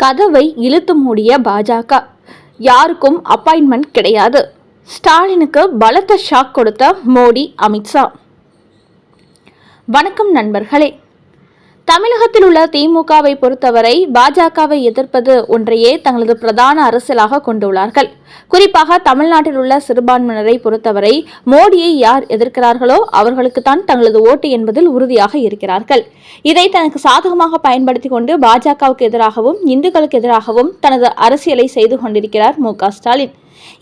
கதவை இழுத்து மூடிய பாஜக. யாருக்கும் அப்பாயின்மெண்ட் கிடையாது. ஸ்டாலினுக்கு பலத்த ஷாக் கொடுத்த மோடி, அமித்ஷா. வணக்கம் நண்பர்களே. தமிழகத்தில் உள்ள திமுகவை பொறுத்தவரை பாஜகவை எதிர்ப்பது ஒன்றையே தங்களது பிரதான அரசியலாக கொண்டுள்ளார்கள். குறிப்பாக தமிழ்நாட்டில் உள்ள சிறுபான்மையினரை பொறுத்தவரை மோடியை யார் எதிர்க்கிறார்களோ அவர்களுக்குத்தான் தங்களது ஓட்டு என்பதில் உறுதியாக இருக்கிறார்கள். இதை தனக்கு சாதகமாக பயன்படுத்திக் கொண்டு பாஜகவுக்கு எதிராகவும் இந்துக்களுக்கு எதிராகவும் தனது அரசியலை செய்து கொண்டிருக்கிறார் மு.க.ஸ்டாலின்.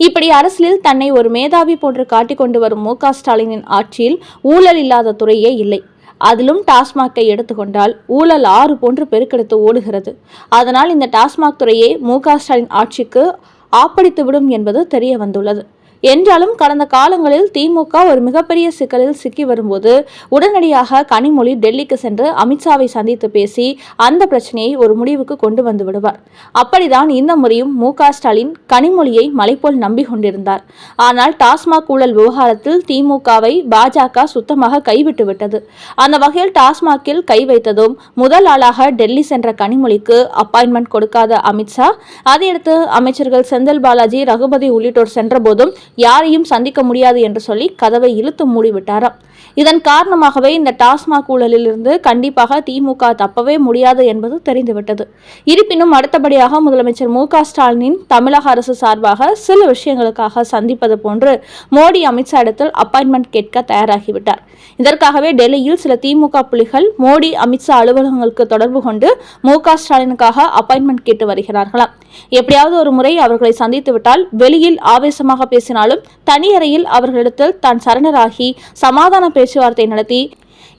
இப்படி அரசியலில் தன்னை ஒரு மேதாவி போன்று காட்டிக் கொண்டு வரும் மு.க.ஸ்டாலினின் ஆட்சியில் ஊழல் இல்லாத துறையே இல்லை. அதிலும் டாஸ்மாகை எடுத்துக்கொண்டால் ஊழல் ஆறு போன்று பெருக்கெடுத்து ஓடுகிறது. அதனால் இந்த டாஸ்மாக் துறையை மு.க.ஸ்டாலின் ஆட்சிக்கு ஆப்படித்துவிடும் என்பது தெரிய வந்துள்ளது. என்றாலும் கடந்த காலங்களில் திமுக ஒரு மிகப்பெரிய சிக்கலில் சிக்கி வரும்போது உடனடியாக கனிமொழி டெல்லிக்கு சென்று அமித்ஷாவை சந்தித்து பேசி அந்த பிரச்சனையை ஒரு முடிவுக்கு கொண்டு வந்து விடுவார். அப்படிதான் இந்த முறையும் மு.க.ஸ்டாலின் கனிமொழியை மலைபோல் நம்பி கொண்டிருந்தார். ஆனால் டாஸ்மாக் ஊழல் விவகாரத்தில் திமுகவை பாஜக சுத்தமாக கைவிட்டு விட்டது. அந்த வகையில் டாஸ்மாகில் கை வைத்ததும் முதல் ஆளாக டெல்லி சென்ற கனிமொழிக்கு அப்பாயின்மெண்ட் கொடுக்காத அமித்ஷா, அதையடுத்து அமைச்சர்கள் செந்தில் பாலாஜி, ரகுபதி உள்ளிட்டோர் சென்ற போதும் யாரையும் சந்திக்க முடியாது என்று சொல்லி கதவை இழுத்து மூடிவிட்டாராம். இதன் காரணமாகவே இந்த டாஸ்மாக் ஊழலில் இருந்து கண்டிப்பாக திமுக தப்பவே முடியாது என்பது தெரிந்துவிட்டது. இருப்பினும் அடுத்தபடியாக முதலமைச்சர் மு.க.ஸ்டாலினின் தமிழக அரசு சார்பாக சில விஷயங்களுக்காக சந்திப்பது போன்று மோடி, அமித்ஷா இடத்தில் அப்பாயின்மெண்ட் கேட்க தயாராகிவிட்டார். இதற்காகவே டெல்லியில் சில திமுக புலிகள் மோடி, அமித்ஷா அலுவலகங்களுக்கு தொடர்பு கொண்டு மு.க.ஸ்டாலினுக்காக அப்பாயின்மெண்ட் கேட்டு வருகிறார்களாம். எப்படியாவது ஒரு முறை அவர்களை சந்தித்துவிட்டால் வெளியில் ஆவேசமாக பேசினாலும் தனியறையில் அவர்களிடத்தில் தான் சரணராகி சமாதான பேச்சுவார்த்தை நடத்தி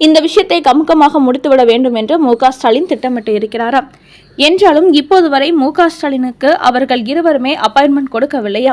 இந்த விஷயத்தை கமுக்கமாக முடித்துவிட வேண்டும் என்று மு.க.ஸ்டாலின் திட்டமிட்டு இருக்கிறாராம். என்றாலும் இப்போது வரை மு.க.ஸ்டாலினுக்கு அவர்கள் இருவருமே அப்பாயின்மெண்ட் கொடுக்கவில்லையா?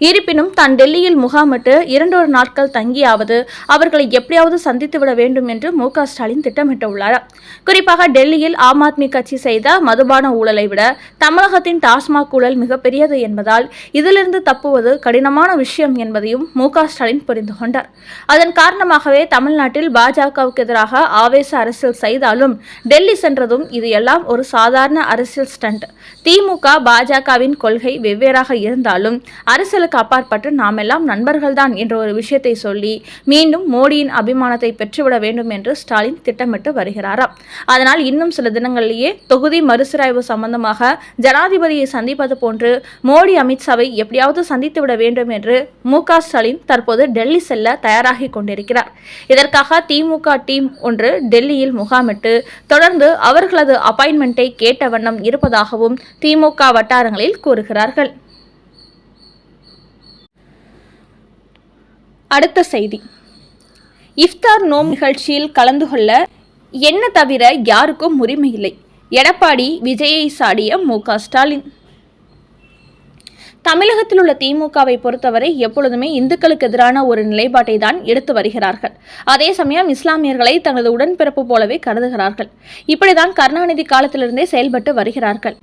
இருப்பினும் தான் டெல்லியில் முகாமிட்டு 2 நாட்கள் தங்கியாவது அவர்களை எப்படியாவது சந்தித்துவிட வேண்டும் என்று மு.க.ஸ்டாலின் திட்டமிட்டுள்ளாராம். குறிப்பாக டெல்லியில் ஆம் ஆத்மி கட்சி செய்த மதுபான ஊழலை விட தமிழகத்தின் டாஸ்மாக் ஊழல் மிகப்பெரியது என்பதால் இதிலிருந்து தப்புவது கடினமான விஷயம் என்பதையும் மு.க.ஸ்டாலின் புரிந்து கொண்டார். அதன் காரணமாகவே தமிழ்நாட்டில் பாஜகவுக்கு எதிராக ஆவேச அரசியல் செய்தாலும் டெல்லி சென்றதும் இது எல்லாம் ஒரு சாதாரண அரசியல் ஸ்டண்ட். திமுக, பாஜகவின் கொள்கை வெவ்வேறாக இருந்தாலும் அரசியலுக்கு அப்பாற்பட்டு நாமெல்லாம் நண்பர்கள்தான் என்ற ஒரு விஷயத்தை சொல்லி மீண்டும் மோடியின் அபிமானத்தை பெற்றுவிட வேண்டும் என்று ஸ்டாலின் திட்டமிட்டு வருகிறாராம். அதனால் இன்னும் சில தினங்களிலேயே தொகுதி மறுசீராய்வு சம்பந்தமாக ஜனாதிபதியை சந்திப்பது போன்று மோடி, அமித்ஷாவை எப்படியாவது சந்தித்துவிட வேண்டும் என்று மு.க.ஸ்டாலின் தற்போது டெல்லி செல்ல தயாராகி கொண்டிருக்கிறார். இதற்காக திமுக டீம் ஒன்று டெல்லியில் முகாமிட்டு தொடர்ந்து அவர்களது அப்பாயின்மெண்டை கேட்ட வண்ணம் இருப்பதாகவும் திமுக வட்டாரங்களில் கூறுகிறார்கள். அடுத்த செய்தி. இஃப்தார் நோன்பு நிகழ்ச்சியில் கலந்து கொள்ள என்ன தவிர யாருக்கும் உரிமை இல்லை. எடப்பாடி விஜயை சாடிய மு.க.ஸ்டாலின். தமிழகத்தில் உள்ள திமுகவை பொறுத்தவரை எப்பொழுதுமே இந்துக்களுக்கு எதிரான ஒரு நிலைப்பாட்டை தான் எடுத்து வருகிறார்கள். அதே சமயம் இஸ்லாமியர்களை தனது உடன்பிறப்பு போலவே கருதுகிறார்கள். இப்படிதான் கருணாநிதி காலத்திலிருந்தே செயல்பட்டு வருகிறார்கள்.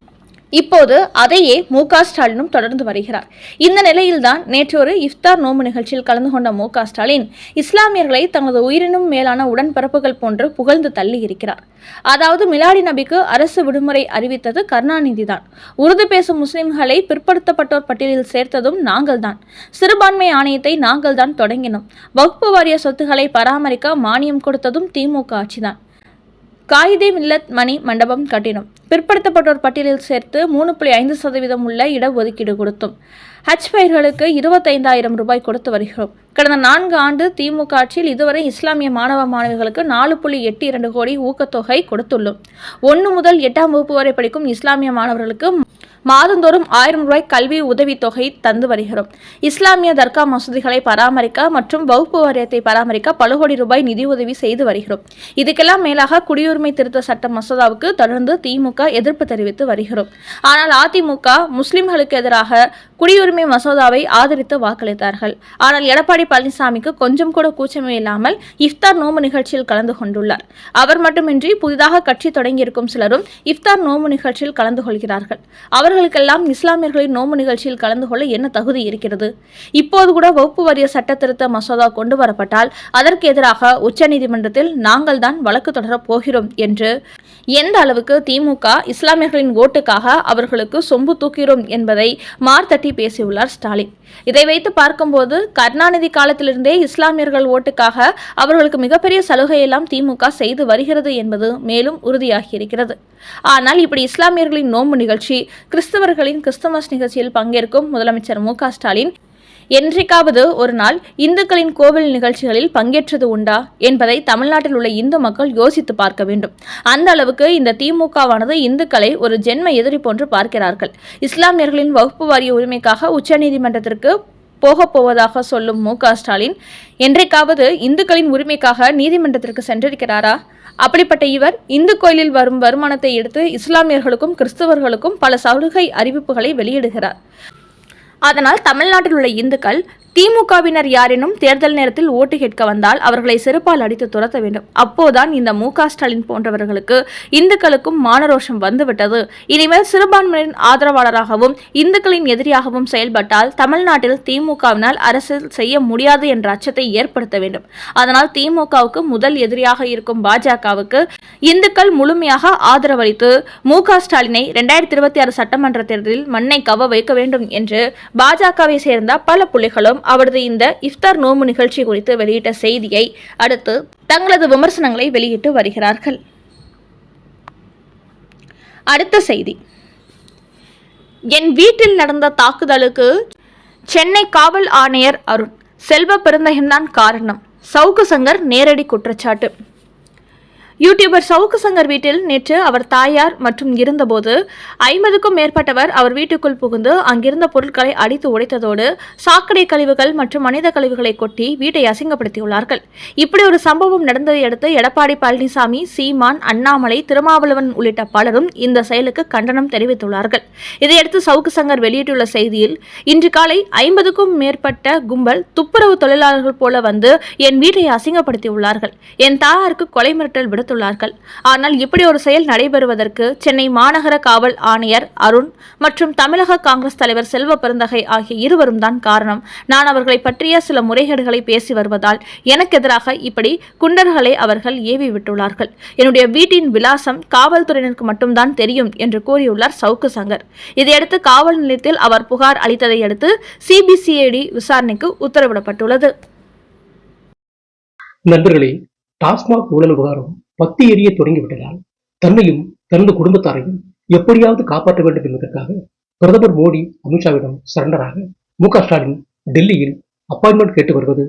இப்போது அதையே மு.க.ஸ்டாலினும் தொடர்ந்து வருகிறார். இந்த நிலையில்தான் நேற்று ஒரு இஃப்தார் நோன்பு நிகழ்ச்சியில் கலந்து கொண்ட மு.க.ஸ்டாலின் இஸ்லாமியர்களை தனது உயிரினும் மேலான உடன்பிறப்புகள் போன்று புகழ்ந்து தள்ளி இருக்கிறார். அதாவது மிலாடி நபிக்கு அரசு விடுமுறை அறிவித்தது கருணாநிதி தான். உருது பேசும் முஸ்லிம்களை பிற்படுத்தப்பட்டோர் பட்டியலில் சேர்த்ததும் நாங்கள்தான். சிறுபான்மை ஆணையத்தை நாங்கள் தான் தொடங்கினோம். வகுப்பு வாரிய சொத்துக்களை பராமரிக்க மானியம் கொடுத்ததும் திமுக ஆட்சிதான். காயிதே மில்லத் மணி மண்டபம் கட்டினோம். பிற்படுத்தப்பட்டோர் பட்டியலில் சேர்த்து 3.5% உள்ள இடஒதுக்கீடு கொடுத்தோம். ஹஜ் பயிர்களுக்கு 25,000 ரூபாய் கொடுத்து வருகிறோம். கடந்த 4 ஆண்டு திமுக ஆட்சியில் இதுவரை இஸ்லாமிய மாணவ மாணவிகளுக்கு 4.82 கோடி ஊக்கத்தொகை கொடுத்துள்ளோம். 1 முதல் 8ஆம் வகுப்பு வரை படிக்கும் இஸ்லாமிய மாணவர்களுக்கு மாதந்தோறும் 1000 ரூபாய் கல்வி உதவி தொகை தந்து வருகிறோம். இஸ்லாமிய தர்கா மசூதிகளை பராமரிக்க மற்றும் வகுப்பு வாரியத்தை பராமரிக்க பல கோடி ரூபாய் நிதி உதவி செய்து வருகிறோம். இதுக்கெல்லாம் மேலாக குடியுரிமை திருத்த சட்ட மசோதாவுக்கு தொடர்ந்து திமுக எதிர்ப்பு தெரிவித்து வருகிறோம். ஆனால் அதிமுக முஸ்லிம்களுக்கு எதிராக குடியுரிமை மசோதாவை ஆதரித்து வாக்களித்தார்கள். ஆனால் எடப்பாடி எடப்பாடி பழனிசாமிக்கு கொஞ்சம் கூட கூச்சமே இல்லாமல் இஃப்தார் நோன்பு நிகழ்ச்சியில் கலந்து கொண்டுள்ளார். அவர் மட்டுமின்றி புதிதாக கட்சி தொடங்கியிருக்கும் சிலரும் இஃப்தார் நோன்பு நிகழ்ச்சியில் கலந்து கொள்கிறார்கள். அவர்களுக்கெல்லாம் இஸ்லாமியர்களின் நோன்பு நிகழ்ச்சியில் கலந்து கொள்ள என்ன தகுதி இருக்கிறது? இப்போது கூட வகுப்பு வாரிய சட்ட திருத்த மசோதா கொண்டு வரப்பட்டால் அதற்கு எதிராக உச்சநீதிமன்றத்தில் நாங்கள் தான் வழக்கு தொடரப் போகிறோம் என்று எந்த அளவுக்கு திமுக இஸ்லாமியர்களின் ஓட்டுக்காக அவர்களுக்கு சொம்பு தூக்கிறோம் என்பதை மார்த்தட்டி பேசியுள்ளார் ஸ்டாலின். இதை வைத்து பார்க்கும்போது கருணாநிதி காலத்திலிருந்தே இஸ்லாமியர்கள் ஓட்டுக்காக அவர்களுக்கு மிகப்பெரிய சலுகையெல்லாம் திமுக செய்து வருகிறது என்பது மேலும் உறுதியாகியிருக்கிறது. ஆனால் இப்படி இஸ்லாமியர்களின் நோன்பு நிகழ்ச்சி, கிறிஸ்தவர்களின் கிறிஸ்துமஸ் நிகழ்ச்சியில் பங்கேற்கும் முதலமைச்சர் மு.க. ஸ்டாலின் என்றைக்காவது ஒரு நாள் இந்துக்களின் கோவில் நிகழ்ச்சிகளில் பங்கேற்றது உண்டா என்பதை தமிழ்நாட்டில் உள்ள இந்து மக்கள் யோசித்து பார்க்க வேண்டும். அந்த அளவுக்கு இந்த திமுகவானது இந்துக்களை ஒரு ஜென்ம எதிரி போன்று பார்க்கிறார்கள். இஸ்லாமியர்களின் வகுப்பு வாரிய உரிமைக்காக உச்சநீதிமன்றத்திற்கு போவதாக சொல்லும் மு.க. ஸ்டாலின் என்றைக்காவது இந்துக்களின் உரிமைக்காக நீதிமன்றத்திற்கு சென்றிருக்கிறாரா? அப்படிப்பட்ட இவர் இந்து கோயிலில் வரும் வருமானத்தை எடுத்து இஸ்லாமியர்களுக்கும் கிறிஸ்தவர்களுக்கும் பல சலுகை அறிவிப்புகளை வெளியிடுகிறார். அதனால் தமிழ்நாட்டில் உள்ள இந்துக்கள் திமுகவினர் யாரேனும் தேர்தல் நேரத்தில் ஓட்டு கேட்க வந்தால் அவர்களை செருப்பால் அடித்து துரத்த வேண்டும். அப்போதான் இந்த மு.க. ஸ்டாலின் போன்றவர்களுக்கு இந்துக்களுக்கும் மானரோஷம் வந்துவிட்டது, இனிமேல் சிறுபான்மையினரின் ஆதரவாளராகவும் இந்துக்களின் எதிரியாகவும் செயல்பட்டால் தமிழ்நாட்டில் திமுகவினால் அரசியல் செய்ய முடியாது என்ற அச்சத்தை ஏற்படுத்த வேண்டும். அதனால் திமுகவுக்கு முதல் எதிரியாக இருக்கும் பாஜகவுக்கு இந்துக்கள் முழுமையாக ஆதரவளித்து மு.க. ஸ்டாலினை 2026 சட்டமன்ற தேர்தலில் மண்ணை கவ வைக்க வேண்டும் என்று பாஜகவை சேர்ந்த பல புள்ளிகளும் அவரது இந்த இஃப்தார் நோன்பு நிகழ்ச்சி குறித்து வெளியிட்ட செய்தியை அடுத்து தங்களது விமர்சனங்களை வெளியிட்டு வருகிறார்கள். அடுத்த செய்தி, என் வீட்டில் நடந்த தாக்குதலுக்கு சென்னை காவல் ஆணையர் அருண், செல்வ பெருந்தகைதான் காரணம், சவுக்கு சங்கர் நேரடி குற்றச்சாட்டு. யூடியூபர் சவுக்கு சங்கர் வீட்டில் நேற்று அவர் தாயார் மற்றும் இருந்தபோது 50க்கும் மேற்பட்டவர் அவர் வீட்டுக்குள் புகுந்து அங்கிருந்த பொருட்களை அடித்து உடைத்ததோடு சாக்கடை கழிவுகள் மற்றும் மனித கழிவுகளை கொட்டி வீட்டை அசிங்கப்படுத்தியுள்ளார்கள். இப்படி ஒரு சம்பவம் நடந்ததை அடுத்து எடப்பாடி பழனிசாமி, சீமான், அண்ணாமலை, திருமாவளவன் உள்ளிட்ட பலரும் இந்த செயலுக்கு கண்டனம் தெரிவித்துள்ளார்கள். இதையடுத்து சவுக்கு சங்கர் வெளியிட்டுள்ள செய்தியில், இன்று காலை 50க்கும் மேற்பட்ட கும்பல் துப்புரவு தொழிலாளர்கள் போல வந்து என் வீட்டை அசிங்கப்படுத்தியுள்ளார்கள். என் தாயாருக்கு கொலை மிரட்டல் விடுத்துள்ளார்கள். ஆனால் இப்படி ஒரு செயல் நடைபெறுவதற்கு சென்னை மாநகர காவல் ஆணையர் அருண் மற்றும் தமிழக காங்கிரஸ் தலைவர் செல்வ பெருந்தகை ஆகிய இருவரும் தான் காரணம். நான் அவர்களை பற்றிய சில முறைகேடுகளை பேசி வருவதால் எனக்கு எதிராக இப்படி குண்டர்களை அவர்கள் ஏவி விட்டுள்ளார்கள். என்னுடைய வீட்டின் விலாசம் காவல்துறையினருக்கு மட்டும்தான் தெரியும் என்று கூறியுள்ளார் சவுக்கு சங்கர். இதையடுத்து காவல் நிலையத்தில் அவர் புகார் அளித்ததை அடுத்து சிபிசிஐடி விசாரணைக்கு உத்தரவிடப்பட்டுள்ளது. நண்பர்களே, டாஸ்மாக் ஊழல் விவகாரம் பத்தி எரிய தொடங்கிவிட்டதால் தன்னையும் தனது குடும்பத்தாரையும் எப்படியாவது காப்பாற்ற வேண்டும் என்பதற்காக பிரதமர் மோடி அமித்ஷாவிடம் சரண்டராக மு.க. ஸ்டாலின் டெல்லியில் அப்பாயின்மெண்ட் கேட்டு வருவது,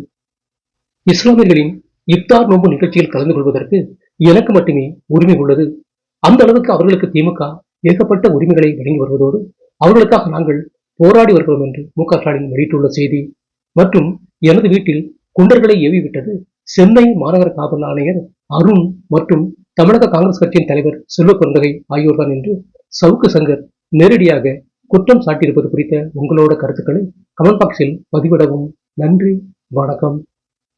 இஸ்லாமியர்களின் இஃப்தார் நோன்பு நிகழ்ச்சியில் கலந்து கொள்வதற்கு எனக்கு மட்டுமே உரிமை உள்ளது, அந்த அளவுக்கு அவர்களுக்கு திமுக ஏகப்பட்ட உரிமைகளை வழங்கி வருவதோடு அவர்களுக்காக நாங்கள் போராடி வருகிறோம் என்று மு.க. ஸ்டாலின் வெளியிட்டுள்ள செய்தி மற்றும் எனது வீட்டில் குண்டர்களை ஏவிவிட்டது சென்னை மாநகர காவல் ஆணையர் அருண் மற்றும் தமிழக காங்கிரஸ் கட்சியின் தலைவர் செல்வ பெருந்தகை ஆகியோர்தான் என்று சவுக்கு சங்கர் நேரடியாக குற்றம் சாட்டியிருப்பது குறித்த உங்களோட கருத்துக்களை கமெண்ட் பாக்ஸில் பதிவிடவும். நன்றி, வணக்கம்.